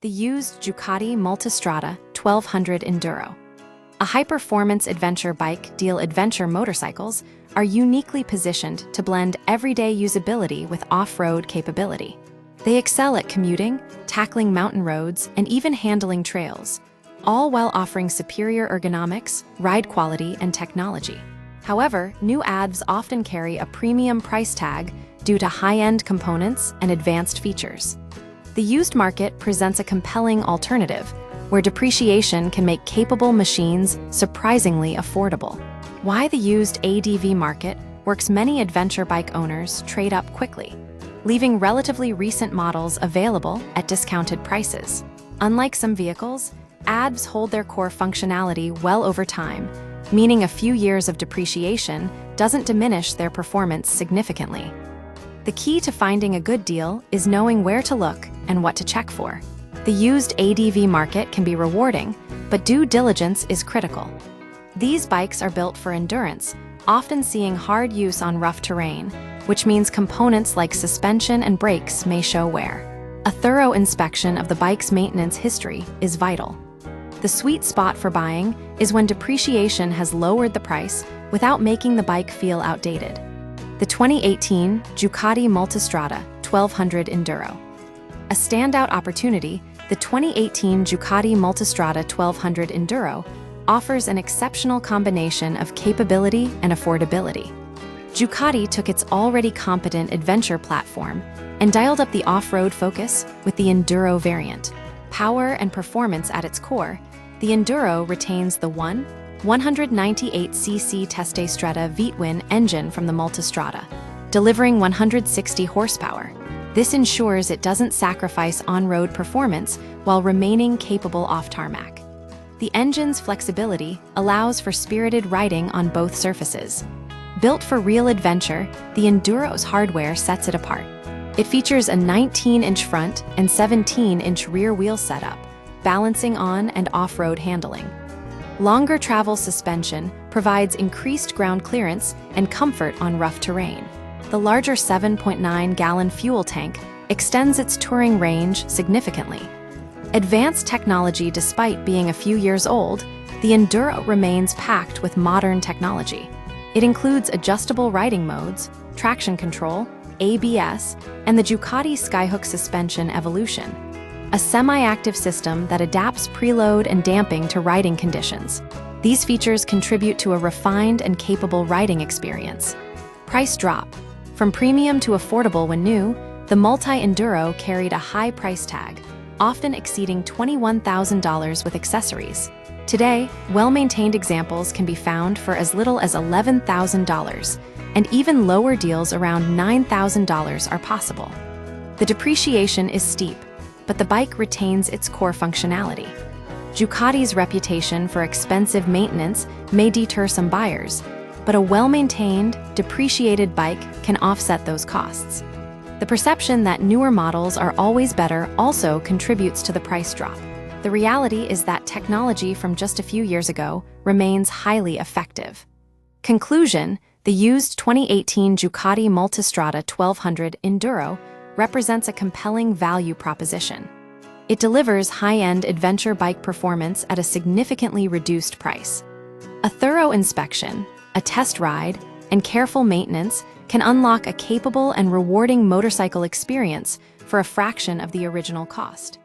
the used Ducati Multistrada 1200 Enduro. A high-performance adventure bike deal adventure motorcycles are uniquely positioned to blend everyday usability with off-road capability. They excel at commuting, tackling mountain roads, and even handling trails, all while offering superior ergonomics, ride quality, and technology. However, new ads often carry a premium price tag due to high-end components and advanced features. The used market presents a compelling alternative, where depreciation can make capable machines surprisingly affordable. Why the used ADV market works many adventure bike owners trade up quickly, leaving relatively recent models available at discounted prices. Unlike some vehicles, ADVs hold their core functionality well over time, meaning a few years of depreciation doesn't diminish their performance significantly. The key to finding a good deal is knowing where to look and what to check for. The used ADV market can be rewarding, but due diligence is critical. These bikes are built for endurance, often seeing hard use on rough terrain, which means components like suspension and brakes may show wear. A thorough inspection of the bike's maintenance history is vital. The sweet spot for buying is when depreciation has lowered the price without making the bike feel outdated. The 2018 Ducati Multistrada 1200 Enduro. A standout opportunity, the 2018 Ducati Multistrada 1200 Enduro offers an exceptional combination of capability and affordability. Ducati took its already competent adventure platform and dialed up the off-road focus with the Enduro variant. Power and performance at its core, the Enduro retains the 198cc Multistrada V-twin engine from the Multistrada, delivering 160 horsepower. This ensures it doesn't sacrifice on-road performance while remaining capable off-tarmac. The engine's flexibility allows for spirited riding on both surfaces. Built for real adventure, the Enduro's hardware sets it apart. It features a 19-inch front and 17-inch rear wheel setup, balancing on and off-road handling. Longer travel suspension provides increased ground clearance and comfort on rough terrain. The larger 7.9-gallon fuel tank extends its touring range significantly. Advanced technology. Despite being a few years old, the Enduro remains packed with modern technology. It includes adjustable riding modes, traction control, ABS, and the Ducati Skyhook suspension evolution, a semi-active system that adapts preload and damping to riding conditions. These features contribute to a refined and capable riding experience. Price drop. From premium to affordable when new, the Multi-Enduro carried a high price tag, often exceeding $21,000 with accessories. Today, well-maintained examples can be found for as little as $11,000, and even lower deals around $9,000 are possible. The depreciation is steep, but the bike retains its core functionality. Ducati's reputation for expensive maintenance may deter some buyers, but a well-maintained, depreciated bike can offset those costs. The perception that newer models are always better also contributes to the price drop. The reality is that technology from just a few years ago remains highly effective. Conclusion: the used 2018 Ducati Multistrada 1200 Enduro represents a compelling value proposition. It delivers high-end adventure bike performance at a significantly reduced price. A thorough inspection, a test ride, and careful maintenance can unlock a capable and rewarding motorcycle experience for a fraction of the original cost.